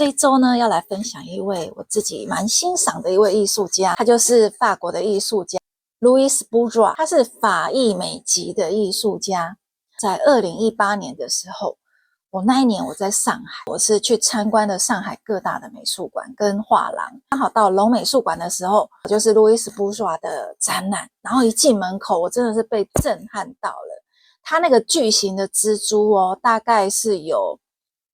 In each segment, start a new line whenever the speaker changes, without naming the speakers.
这一周呢，要来分享一位我自己蛮欣赏的一位艺术家，他就是法国的艺术家 Louis Bourgeois， 他是法裔美籍的艺术家。在2018年的时候，那一年我在上海，我是去参观了上海各大的美术馆跟画廊。刚好到龙美术馆的时候，就是 Louis Bourgeois 的展览，然后一进门口，我真的是被震撼到了。他那个巨型的蜘蛛大概是有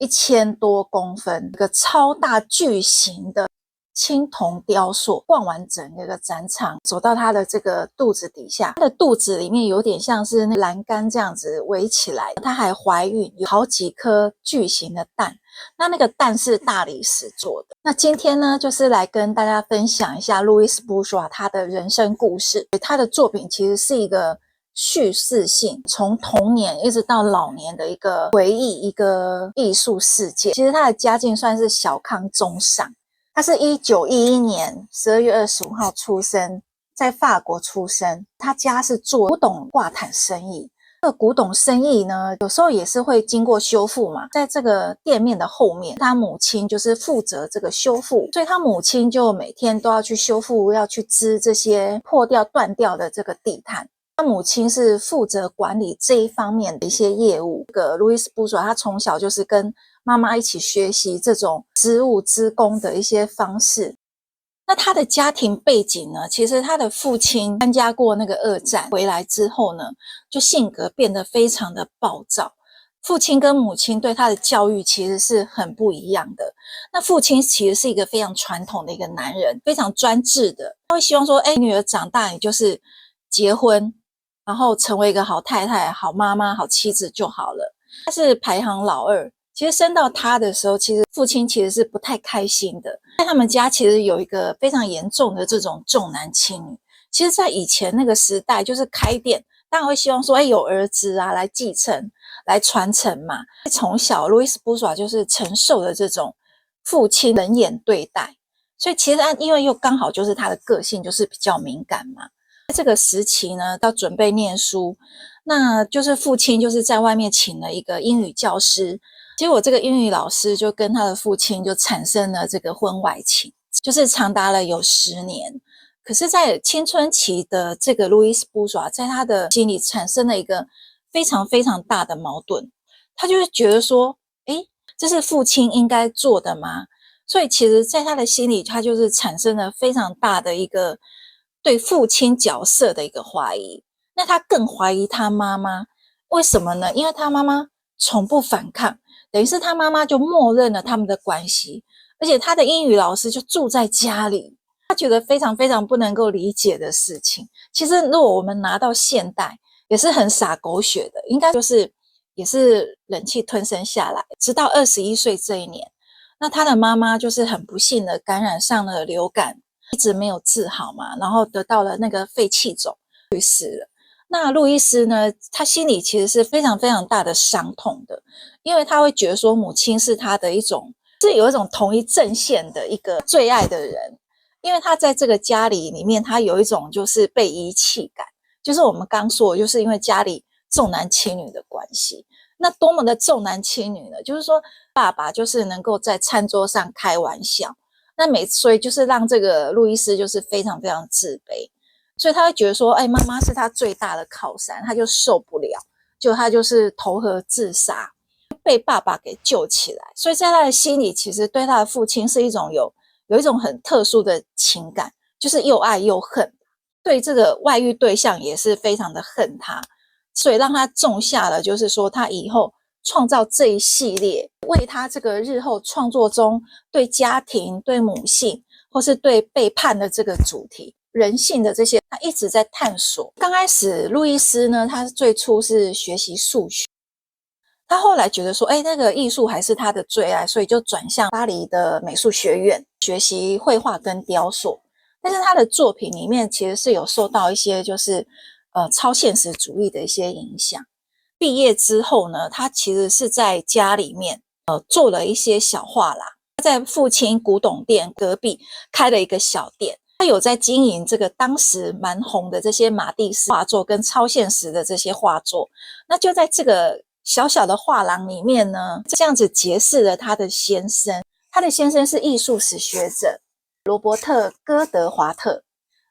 1000多公分，一个超大巨型的青铜雕塑。逛完整个展场，走到他的这个肚子底下，他的肚子里面有点像是那栏杆这样子围起来，他还怀孕，有好几颗巨型的蛋，那个蛋是大理石做的。那今天呢，就是来跟大家分享一下 Louis Bourgeois 他的人生故事。他的作品其实是一个叙事性，从童年一直到老年的一个回忆，一个艺术世界。其实他的家境算是小康中上，他是1911年12月25号出生，在法国出生。他家是做古董挂毯生意，这个古董生意呢，有时候也是会经过修复嘛，在这个店面的后面，他母亲就是负责这个修复，所以他母亲就每天都要去修复，要去织这些破掉断掉的这个地毯。他母亲是负责管理这一方面的一些业务。这个 Louis Bourgeois 他从小就是跟妈妈一起学习这种织物织工的一些方式。那他的家庭背景呢，其实他的父亲参加过那个二战，回来之后呢，就性格变得非常的暴躁。父亲跟母亲对他的教育其实是很不一样的。那父亲其实是一个非常传统的一个男人，非常专制的，他会希望说女儿长大你就是结婚，然后成为一个好太太、好妈妈、好妻子就好了。他是排行老二，其实生到他的时候，其实父亲其实是不太开心的。在他们家其实有一个非常严重的这种重男轻女。其实在以前那个时代，就是开店当然会希望说有儿子啊来继承来传承嘛。从小 Louis Bourgeois 就是承受的这种父亲冷眼对待，所以其实因为又刚好就是他的个性就是比较敏感嘛。在这个时期呢，到准备念书，那就是父亲就是在外面请了一个英语教师，结果这个英语老师就跟他的父亲就产生了这个婚外情，就是长达了有10年。可是在青春期的这个 Louis Bourgeois 在他的心里产生了一个非常非常大的矛盾，他就是觉得说这是父亲应该做的吗？所以其实在他的心里，他就是产生了非常大的一个对父亲角色的一个怀疑。那他更怀疑他妈妈，为什么呢？因为他妈妈从不反抗，等于是他妈妈就默认了他们的关系，而且他的英语老师就住在家里，他觉得非常非常不能够理解的事情。其实如果我们拿到现代，也是很洒狗血的，应该就是也是忍气吞声下来，直到21岁这一年，那他的妈妈就是很不幸的感染上了流感，一直没有治好嘛，然后得到了那个肺气肿去世了。那路易斯呢，他心里其实是非常非常大的伤痛的，因为他会觉得说母亲是他的是有一种同一阵线的一个最爱的人。因为他在这个家里面，他有一种就是被遗弃感，就是我们刚说的，就是因为家里重男轻女的关系。那多么的重男轻女呢？就是说爸爸就是能够在餐桌上开玩笑，所以就是让这个路易斯就是非常非常自卑，所以他会觉得说妈妈是他最大的靠山，他就受不了，他就是投河自杀，被爸爸给救起来。所以在他的心里，其实对他的父亲是有一种很特殊的情感，就是又爱又恨，对这个外遇对象也是非常的恨他，所以让他种下了就是说他以后创造这一系列，为他这个日后创作中对家庭、对母性或是对背叛的这个主题、人性的这些，他一直在探索。刚开始路易斯呢，他最初是学习数学，他后来觉得说那个艺术还是他的最爱，所以就转向巴黎的美术学院学习绘画跟雕塑。但是他的作品里面其实是有受到一些就是超现实主义的一些影响。毕业之后呢，他其实是在家里面做了一些小画廊，他在父亲古董店隔壁开了一个小店，他有在经营这个当时蛮红的这些马蒂斯画作跟超现实的这些画作。那就在这个小小的画廊里面呢，这样子结识了他的先生，他的先生是艺术史学者罗伯特·戈德华特，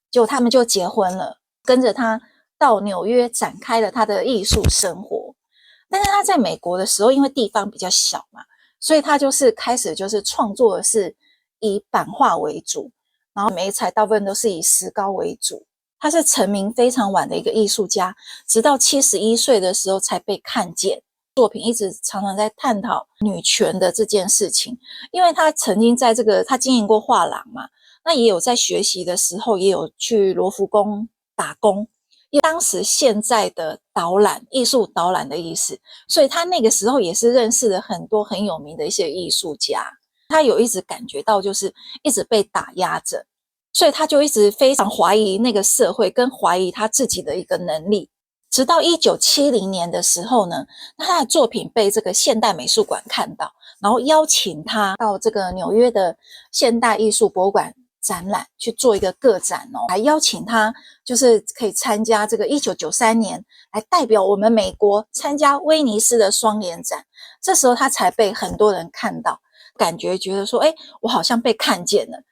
就他们就结婚了，跟着他到纽约展开了他的艺术生活。但是他在美国的时候，因为地方比较小嘛，所以他就是开始就是创作的是以版画为主，然后媒材大部分都是以石膏为主。他是成名非常晚的一个艺术家，直到71岁的时候才被看见。作品一直常常在探讨女权的这件事情，因为他曾经在他经营过画廊嘛，那也有在学习的时候也有去罗浮宫打工，因为当时现在的导览，艺术导览的意思，所以他那个时候也是认识了很多很有名的一些艺术家。他有一直感觉到就是一直被打压着，所以他就一直非常怀疑那个社会，跟怀疑他自己的一个能力。直到1970年的时候呢，那他的作品被这个现代美术馆看到，然后邀请他到这个纽约的现代艺术博物馆展览，去做一个个展哦，还邀请他就是可以参加这个1993年来代表我们美国参加威尼斯的双年展。这时候他才被很多人看到，觉得说，我好像被看见了。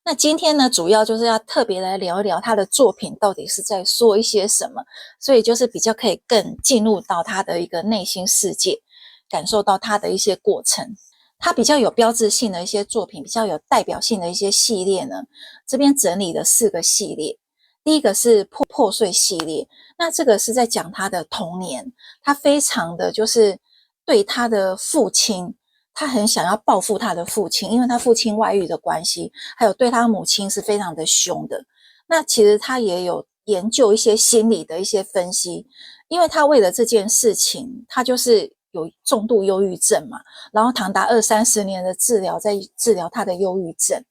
那今天呢，主要就是要特别来聊一聊他的作品到底是在说一些什么，所以就是比较可以更进入到他的一个内心世界，感受到他的一些过程。他比较有标志性的一些作品，比较有代表性的一些系列呢，这边整理了4个系列。第一个是破碎系列，那这个是在讲他的童年，他非常的就是对他的父亲，他很想要报复他的父亲，因为他父亲外遇的关系，还有对他母亲是非常的凶的。那其实他也有研究一些心理的一些分析，因为他为了这件事情，他就是有重度忧郁症嘛，然后长达20-30年的治疗，在治疗他的忧郁症。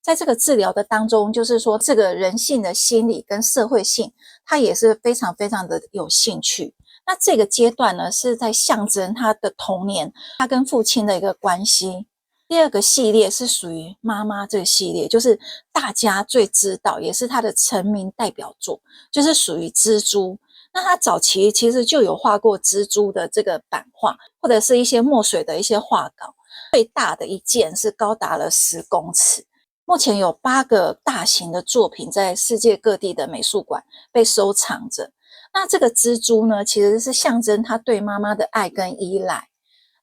在这个治疗的当中，就是说这个人性的心理跟社会性，他也是非常非常的有兴趣。那这个阶段呢，是在象征他的童年，他跟父亲的一个关系。第二个系列是属于妈妈这个系列，就是大家最知道，也是他的成名代表作，就是属于蜘蛛。那他早期其实就有画过蜘蛛的这个版画，或者是一些墨水的一些画稿。最大的一件是高达了10公尺。目前有8个大型的作品在世界各地的美术馆被收藏着。那这个蜘蛛呢，其实是象征他对妈妈的爱跟依赖。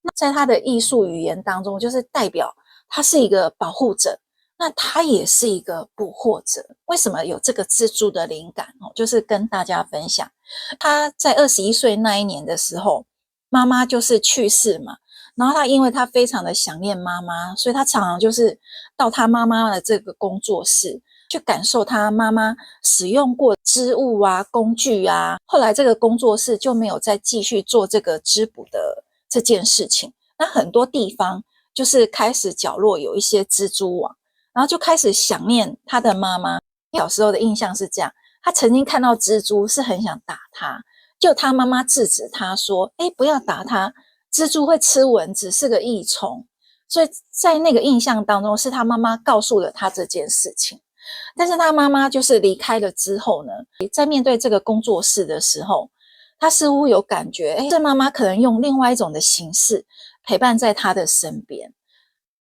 那在他的艺术语言当中，就是代表他是一个保护者，那他也是一个捕获者。为什么有这个蜘蛛的灵感？就是跟大家分享，他在21岁那一年的时候，妈妈就是去世嘛，然后他因为他非常的想念妈妈，所以他常常就是到他妈妈的这个工作室，去感受他妈妈使用过织物啊、工具啊。后来这个工作室就没有再继续做这个织补的这件事情。那很多地方就是开始角落有一些蜘蛛网，然后就开始想念他的妈妈。小时候的印象是这样，他曾经看到蜘蛛是很想打他，就他妈妈制止他说，不要打他，蜘蛛会吃蚊子，是个益虫。所以在那个印象当中，是他妈妈告诉了他这件事情。但是他妈妈就是离开了之后呢，在面对这个工作室的时候，他似乎有感觉，这妈妈可能用另外一种的形式陪伴在他的身边。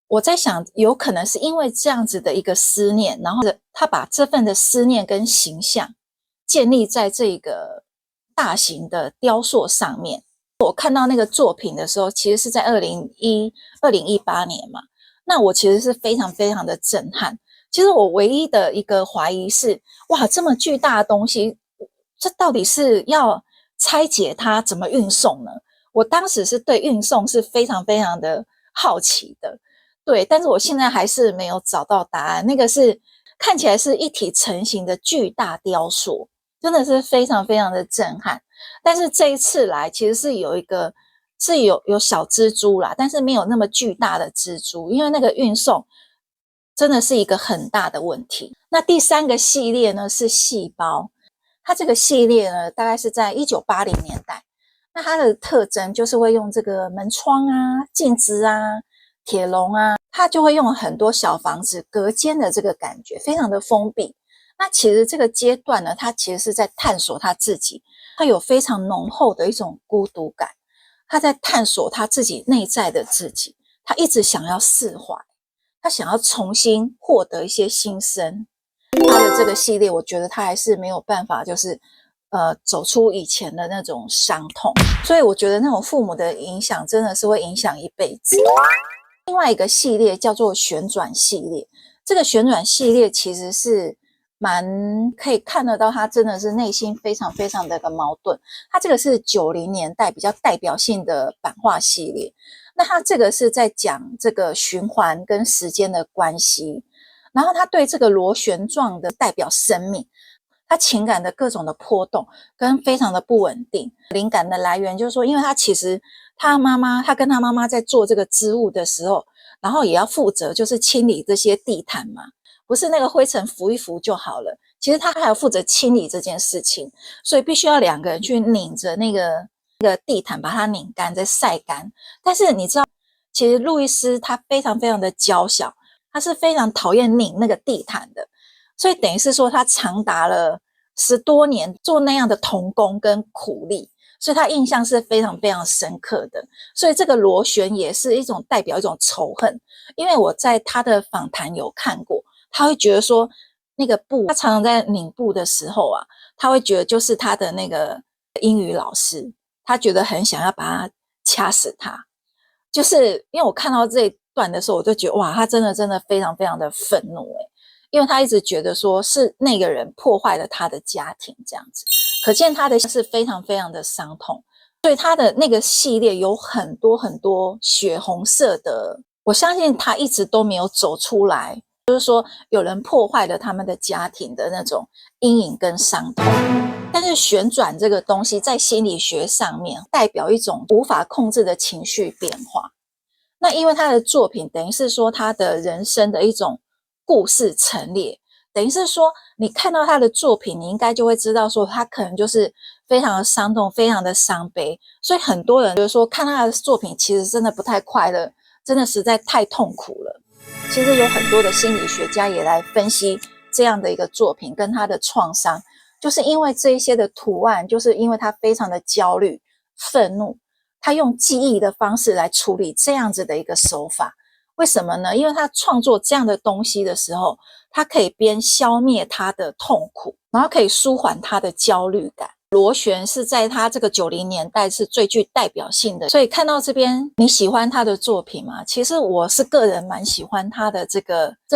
我在想，有可能是因为这样子的一个思念，然后他把这份的思念跟形象建立在这个大型的雕塑上面。我看到那个作品的时候，其实是在2018年嘛，那我其实是非常非常的震撼。其实我唯一的一个怀疑是，哇，这么巨大的东西，这到底是要拆解它怎么运送呢？我当时是对运送是非常非常的好奇的，对，但是我现在还是没有找到答案。那个是看起来是一体成型的巨大雕塑，真的是非常非常的震撼。但是这一次来，其实是有小蜘蛛啦，但是没有那么巨大的蜘蛛，因为那个运送真的是一个很大的问题。那第3个系列呢是细胞，它这个系列呢大概是在1980年代。那它的特征就是会用这个门窗啊、镜子啊、铁笼啊，它就会用很多小房子隔间的这个感觉，非常的封闭。那其实这个阶段呢，他其实是在探索他自己，他有非常浓厚的一种孤独感，他在探索他自己内在的自己，他一直想要释怀。他想要重新获得一些新生。他的这个系列，我觉得他还是没有办法，就是走出以前的那种伤痛。所以我觉得那种父母的影响真的是会影响一辈子。另外一个系列叫做旋转系列，这个旋转系列其实是蛮可以看得到他真的是内心非常非常的一个矛盾。他这个是90年代比较代表性的版画系列，那他这个是在讲这个循环跟时间的关系，然后他对这个螺旋状的代表生命，他情感的各种的波动跟非常的不稳定。灵感的来源就是说，因为他其实他跟他妈妈在做这个织物的时候，然后也要负责就是清理这些地毯嘛，不是那个灰尘拂一拂就好了，其实他还要负责清理这件事情，所以必须要2个人去拧着那个地毯，把它拧干再晒干。但是你知道，其实路易斯他非常非常的娇小，他是非常讨厌拧那个地毯的，所以等于是说他长达了10多年做那样的童工跟苦力，所以他印象是非常非常深刻的。所以这个螺旋也是一种代表一种仇恨，因为我在他的访谈有看过，他会觉得说那个布，他常常在拧布的时候啊，他会觉得就是他的那个英语老师，他觉得很想要把他掐死他。就是因为我看到这一段的时候，我就觉得哇，他真的非常非常的愤怒因为他一直觉得说是那个人破坏了他的家庭这样子，可见他的是非常非常的伤痛。所以他的那个系列有很多很多血红色的，我相信他一直都没有走出来，就是说有人破坏了他们的家庭的那种阴影跟伤痛。但是旋转这个东西在心理学上面代表一种无法控制的情绪变化。那因为他的作品等于是说他的人生的一种故事陈列，等于是说你看到他的作品，你应该就会知道说他可能就是非常的伤痛，非常的伤悲。所以很多人就是说看他的作品其实真的不太快乐，真的实在太痛苦了。其实有很多的心理学家也来分析这样的一个作品跟他的创伤，就是因为这一些的图案，就是因为他非常的焦虑、愤怒，他用记忆的方式来处理这样子的一个手法。为什么呢？因为他创作这样的东西的时候，他可以边消灭他的痛苦，然后可以舒缓他的焦虑感。螺旋是在他这个90年代是最具代表性的，所以看到这边，你喜欢他的作品吗？其实我是个人蛮喜欢他的这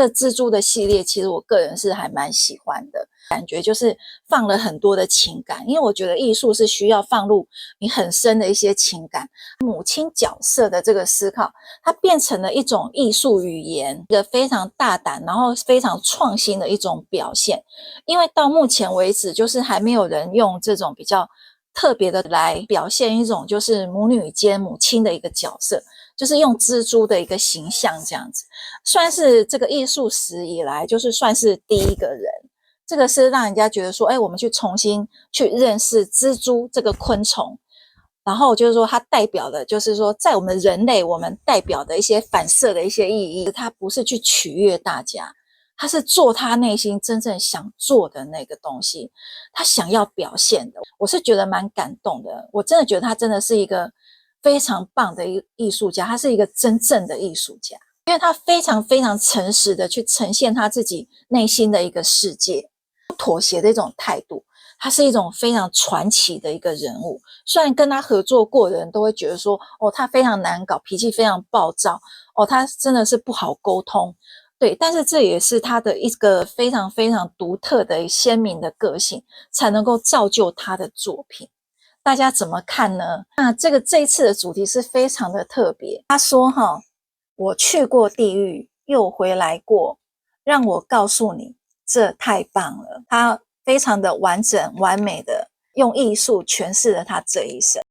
蜘蛛的系列，其实我个人是还蛮喜欢的。感觉就是放了很多的情感，因为我觉得艺术是需要放入你很深的一些情感。母亲角色的这个思考，它变成了一种艺术语言，一个非常大胆然后非常创新的一种表现。因为到目前为止，就是还没有人用这种比较特别的来表现一种就是母女间母亲的一个角色，就是用蜘蛛的一个形象这样子，算是这个艺术史以来就是算是第一个人。这个是让人家觉得说，我们去重新去认识蜘蛛这个昆虫，然后就是说它代表的就是说在我们人类我们代表的一些反射的一些意义，它不是去取悦大家，他是做他内心真正想做的那个东西，他想要表现的。我是觉得蛮感动的，我真的觉得他真的是一个非常棒的艺术家，他是一个真正的艺术家，因为他非常非常诚实的去呈现他自己内心的一个世界，不妥协的一种态度。他是一种非常传奇的一个人物，虽然跟他合作过的人都会觉得说，他非常难搞，脾气非常暴躁，他真的是不好沟通。对，但是这也是他的一个非常非常独特的鲜明的个性，才能够造就他的作品。大家怎么看呢？那这一次的主题是非常的特别。他说我去过地狱，又回来过，让我告诉你，这太棒了。他非常的完整完美的用艺术诠释了他这一生。